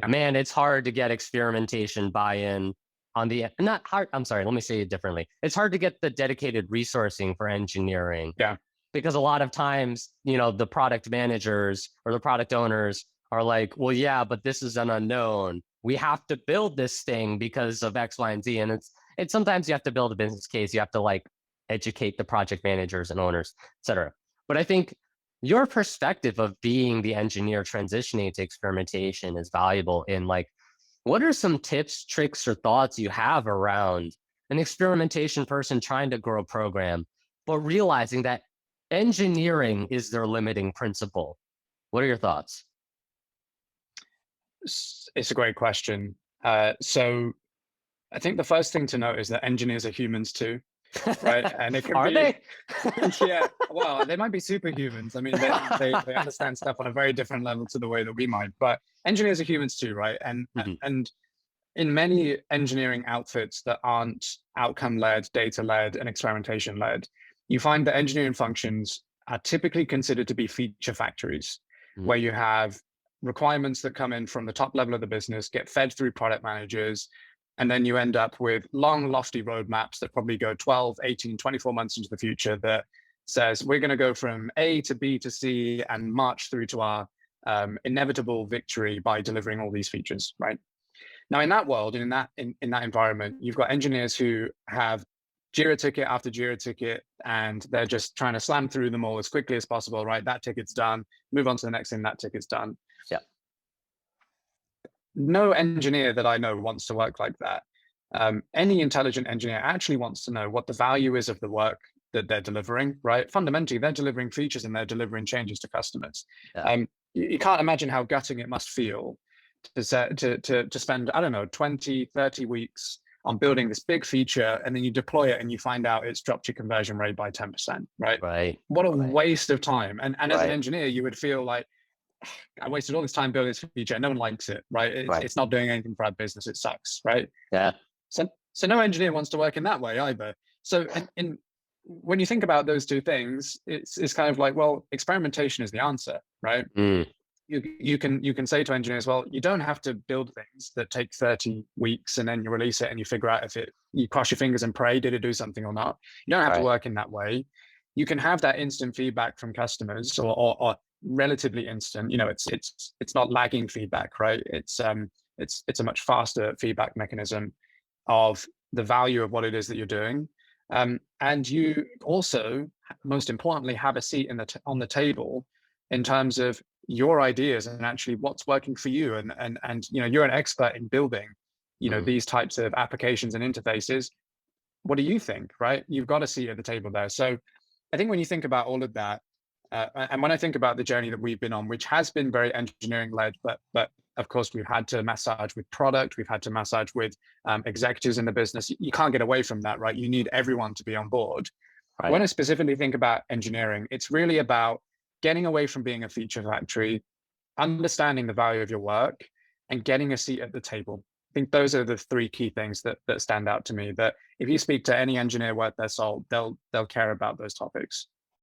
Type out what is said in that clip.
Yeah. man, it's hard to get experimentation buy-in on the, not hard, I'm sorry, let me say it differently. It's hard to get the dedicated resourcing for engineering Yeah. because a lot of times, the product managers or the product owners are like, well, yeah, but this is an unknown. We have to build this thing because of X, Y, and Z. And it's sometimes you have to build a business case. You have to like educate the project managers and owners, et cetera. But I think your perspective of being the engineer transitioning to experimentation is valuable in like, what are some tips, tricks, or thoughts you have around an experimentation person trying to grow a program, but realizing that engineering is their limiting principle? What are your thoughts? It's a great question. So I think the first thing to note is that engineers are humans too, right? And it can Are be, they? yeah, well, they might be superhumans. I mean, they understand stuff on a very different level to the way that we might, but engineers are humans too, right? Mhm. And in many engineering outfits that aren't outcome-led, data-led, and experimentation-led, you find that engineering functions are typically considered to be feature factories, Mhm. where you have requirements that come in from the top level of the business, get fed through product managers, and then you end up with long, lofty roadmaps that probably go 12, 18, 24 months into the future that says, we're going to go from A to B to C and march through to our inevitable victory by delivering all these features, right? Now, in that world, and in that environment, you've got engineers who have Jira ticket after Jira ticket, and they're just trying to slam through them all as quickly as possible, right? That ticket's done, move on to the next thing, that ticket's done. Yeah. No engineer that I know wants to work like that. Any intelligent engineer actually wants to know what the value is of the work that they're delivering, right? Fundamentally, they're delivering features and they're delivering changes to customers. Yeah. You can't imagine how gutting it must feel to spend, I don't know, 20, 30 weeks on building this big feature, and then you deploy it and you find out it's dropped your conversion rate by 10%, right? Right. What a Right. waste of time. And as an Right. engineer, you would feel like, I wasted all this time building this feature and no one likes it, right? Right. It's not doing anything for our business. It sucks, right? Yeah. So no engineer wants to work in that way either. So when you think about those two things, it's kind of like, well, experimentation is the answer, right? Mm. You can say to engineers, well, you don't have to build things that take 30 weeks and then you release it and you figure out if you cross your fingers and pray, did it do something or not? You don't have to Right. work in that way. You can have that instant feedback from customers, or relatively instant. It's not lagging feedback, right? It's a much faster feedback mechanism of the value of what it is that you're doing. And you also, most importantly, have a seat on the table in terms of your ideas and actually what's working for you. And you're an expert in building, Mm. these types of applications and interfaces. What do you think, right? You've got a seat at the table there. So I think when you think about all of that, and when I think about the journey that we've been on, which has been very engineering led, but of course we've had to massage with product, we've had to massage with executives in the business. You can't get away from that, right? You need everyone to be on board. When Right. I specifically think about engineering, it's really about getting away from being a feature factory, understanding the value of your work, and getting a seat at the table. I think those are the three key things that stand out to me. That if you speak to any engineer worth their salt, they'll care about those topics.